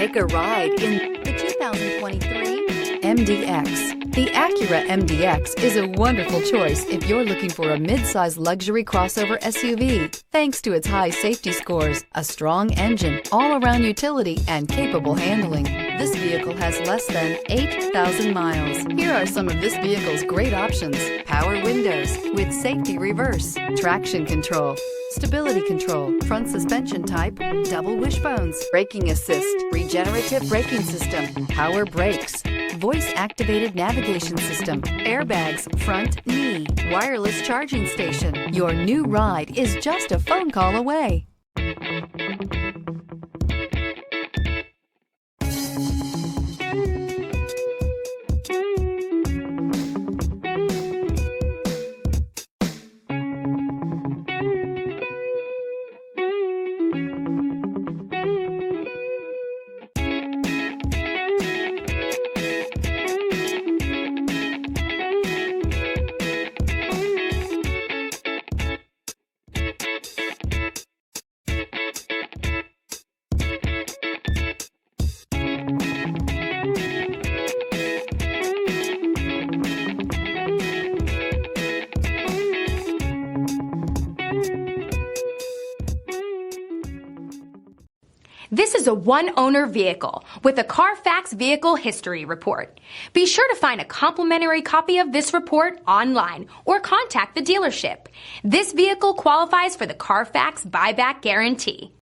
Take a ride in the 2023 MDX. The Acura MDX is a wonderful choice if you're looking for a mid-size luxury crossover SUV. Thanks to its high safety scores, a strong engine, all-around utility, and capable handling, this vehicle has less than 8,000 miles. Here are some of this vehicle's great options: power windows with safety reverse, traction control, stability control, front suspension type, double wishbones, braking assist, regenerative braking system, power brakes, voice-activated navigation system, airbags, front knee, wireless charging station. Your new ride is just a phone call away. This is a one-owner vehicle with a Carfax Vehicle History Report. Be sure to find a complimentary copy of this report online or contact the dealership. This vehicle qualifies for the Carfax Buyback Guarantee.